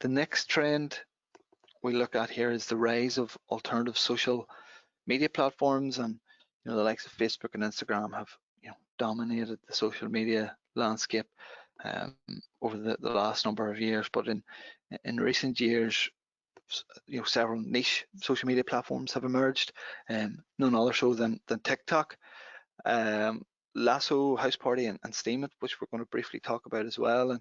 The next trend we look at here is the rise of alternative social media platforms, and the likes of Facebook and Instagram have dominated the social media landscape over the last number of years. But in recent years, several niche social media platforms have emerged, none other so than TikTok, Lasso, House Party, and Steemit, which we're going to briefly talk about as well. And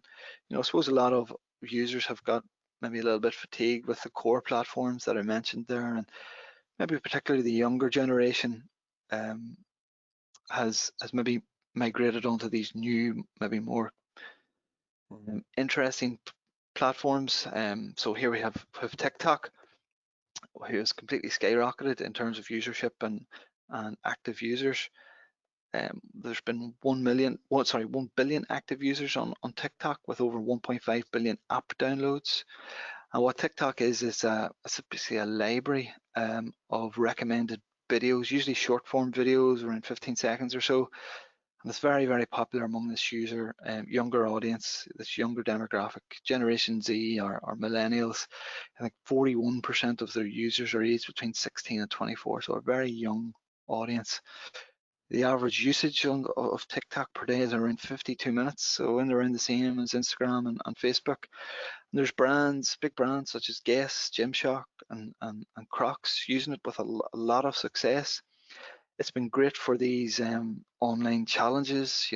I suppose a lot of users have got maybe a little bit fatigued with the core platforms that I mentioned there, and maybe particularly the younger generation has maybe migrated onto these new, maybe more interesting platforms. So here we have TikTok, who has completely skyrocketed in terms of usership and active users. There's been 1 billion active users on TikTok, with over 1.5 billion app downloads. And what TikTok is it's basically a library of recommended videos, usually short form videos around 15 seconds or so. And it's very, very popular among this younger audience, this younger demographic, Generation Z or millennials. I think 41% of their users are aged between 16 and 24, so a very young audience. The average usage of TikTok per day is around 52 minutes, so in around the same as Instagram and Facebook. And there's big brands such as Guess, Gymshark, and Crocs using it with a lot of success. It's been great for these online challenges.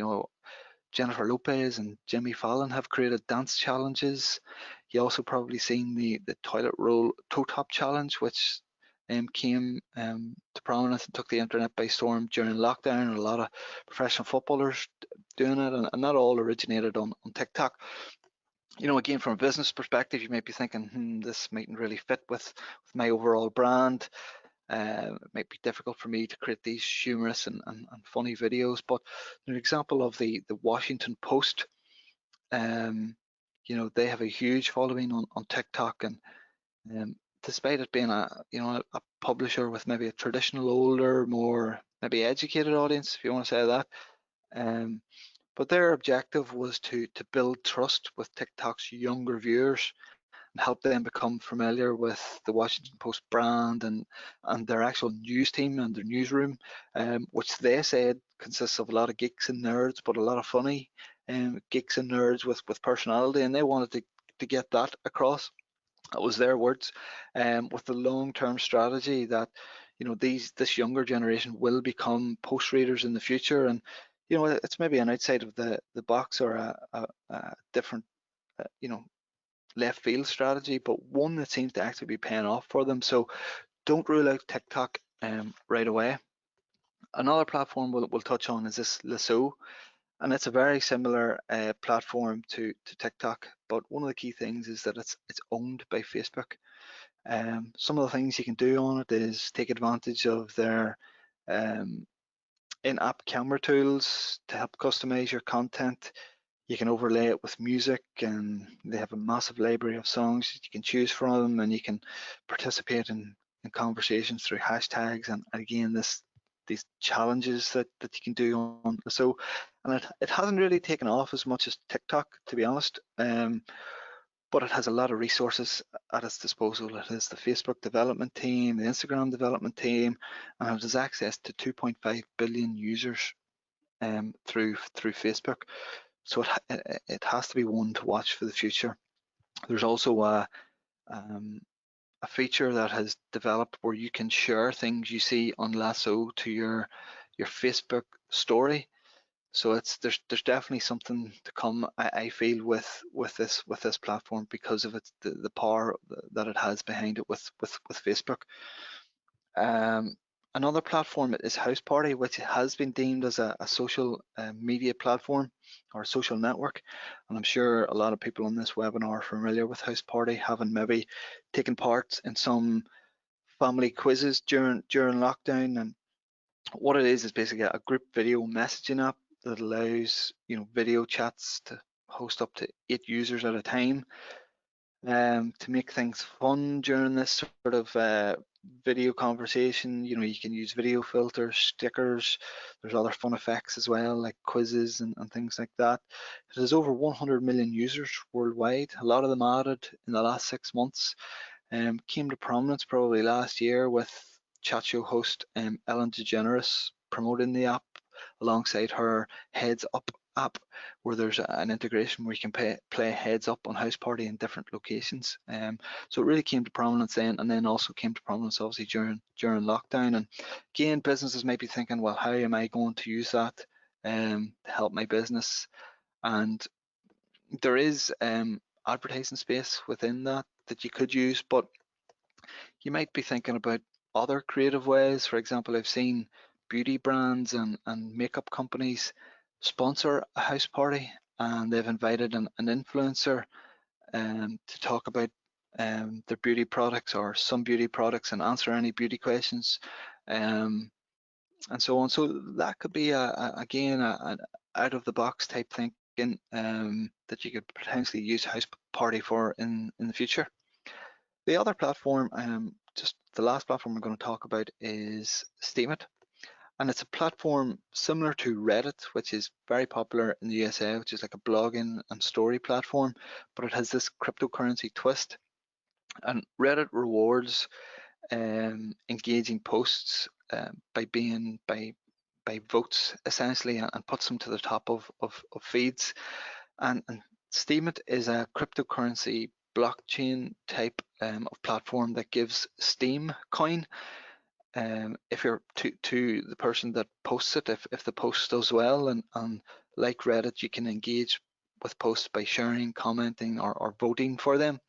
Jennifer Lopez and Jimmy Fallon have created dance challenges. You also probably seen the toilet roll toe tap challenge, which came to prominence and took the internet by storm during lockdown, and a lot of professional footballers doing it, and that all originated on TikTok. Again, from a business perspective, you might be thinking, this mightn't really fit with my overall brand. It might be difficult for me to create these humorous and funny videos. But an example of the Washington Post, they have a huge following on TikTok, and despite it being a publisher with maybe a traditional, older, more maybe educated audience, if you want to say that, but their objective was to build trust with TikTok's younger viewers and help them become familiar with the Washington Post brand and their actual news team and their newsroom, which they said consists of a lot of geeks and nerds, but a lot of funny geeks and nerds with personality, and they wanted to get that across. That was their words, with the long-term strategy that this younger generation will become post readers in the future. And it's maybe an outside of the box or a different left field strategy, but one that seems to actually be paying off for them. So don't rule out TikTok right away. Another platform we'll touch on is this Lasso, and it's a very similar platform to TikTok, but one of the key things is that it's owned by Facebook. Some of the things you can do on it is take advantage of their in-app camera tools to help customize your content. You can overlay it with music, and they have a massive library of songs that you can choose from, and you can participate in conversations through hashtags, and again these challenges that you can do on so. And it hasn't really taken off as much as TikTok, to be honest, but it has a lot of resources at its disposal. It has the Facebook development team, the Instagram development team, and it has access to 2.5 billion users through Facebook. So it has to be one to watch for the future. There's also a feature that has developed where you can share things you see on Lasso to your Facebook story. So there's definitely something to come, I feel, with this platform, because of the power that it has behind it with Facebook. Another platform is House Party, which has been deemed as a social media platform or a social network. And I'm sure a lot of people on this webinar are familiar with House Party, having maybe taken part in some family quizzes during lockdown. And what it is basically a group video messaging app that allows video chats to host up to 8 users at a time, to make things fun during this sort of video conversation. You can use video filters, stickers. There's other fun effects as well, like quizzes and things like that. It has over 100 million users worldwide. A lot of them added in the last 6 months. Came to prominence probably last year with chat show host Ellen DeGeneres promoting the app alongside her Heads Up app, where there's an integration where you can play Heads Up on House Party in different locations. So it really came to prominence then, and then also came to prominence obviously during lockdown. And again, businesses might be thinking, well, how am I going to use that to help my business? And there is advertising space within that you could use, but you might be thinking about other creative ways. For example, I've seen beauty brands and makeup companies sponsor a house party, and they've invited an influencer to talk about their beauty products or some beauty products and answer any beauty questions, and so on. So that could be again an out of the box type thinking that you could potentially use house party for in the future. The other platform, just the last platform we're going to talk about, is Steemit. And it's a platform similar to Reddit, which is very popular in the USA, which is like a blogging and story platform, but it has this cryptocurrency twist. And Reddit rewards engaging posts by votes essentially, and puts them to the top of feeds. And Steemit is a cryptocurrency blockchain type of platform that gives Steem coin if you're to the person that posts it. If the post does well, and like Reddit, you can engage with posts by sharing, commenting, or voting for them.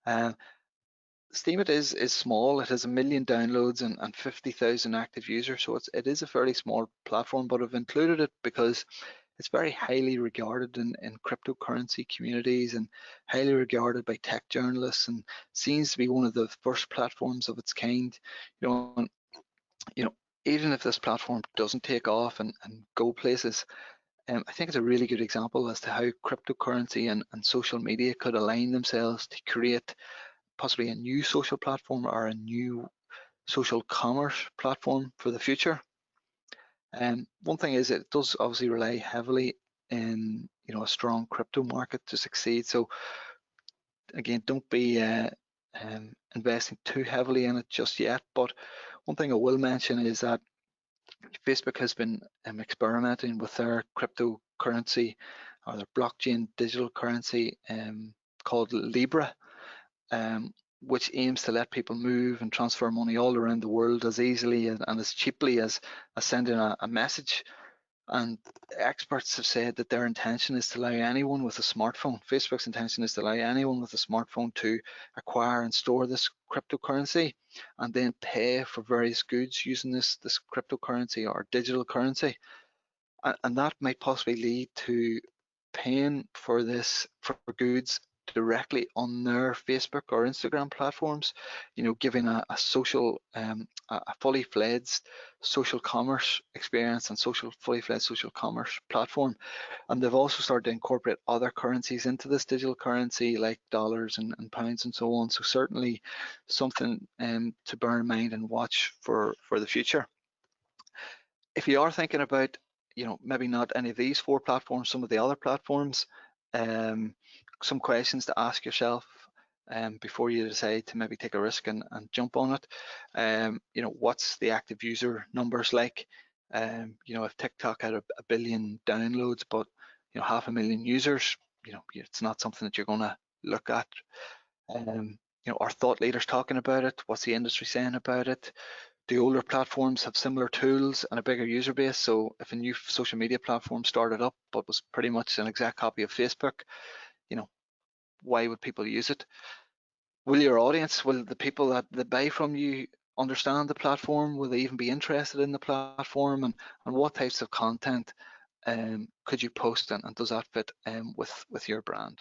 Steemit is small. It has 1 million downloads and 50,000 active users, so it is a fairly small platform, but I've included it because it's very highly regarded in cryptocurrency communities and highly regarded by tech journalists, and seems to be one of the first platforms of its kind. Even if this platform doesn't take off and go places, I think it's a really good example as to how cryptocurrency and social media could align themselves to create possibly a new social platform or a new social commerce platform for the future. One thing is it does obviously rely heavily in a strong crypto market to succeed. So again, don't be investing too heavily in it just yet. But one thing I will mention is that Facebook has been experimenting with their cryptocurrency or their blockchain digital currency called Libra, which aims to let people move and transfer money all around the world as easily and as cheaply as sending a message. And experts have said that their intention is to allow anyone with a smartphone, Facebook's intention is to allow anyone with a smartphone to acquire and store this cryptocurrency and then pay for various goods using this cryptocurrency or digital currency. And that might possibly lead to paying for goods directly on their Facebook or Instagram platforms, giving a social, a fully fledged social commerce experience and fully fledged social commerce platform. And they've also started to incorporate other currencies into this digital currency, like dollars and pounds and so on. So certainly something to bear in mind and watch for the future. If you are thinking about, maybe not any of these 4 platforms, some of the other platforms, some questions to ask yourself before you decide to maybe take a risk and jump on it. What's the active user numbers like? If TikTok had a billion downloads, but 500,000 users, it's not something that you're going to look at. Are thought leaders talking about it? What's the industry saying about it? The older platforms have similar tools and a bigger user base. So if a new social media platform started up but was pretty much an exact copy of Facebook, why would people use it? Will your audience, will the people that buy from you understand the platform? Will they even be interested in the platform? And what types of content could you post, and does that fit with your brand?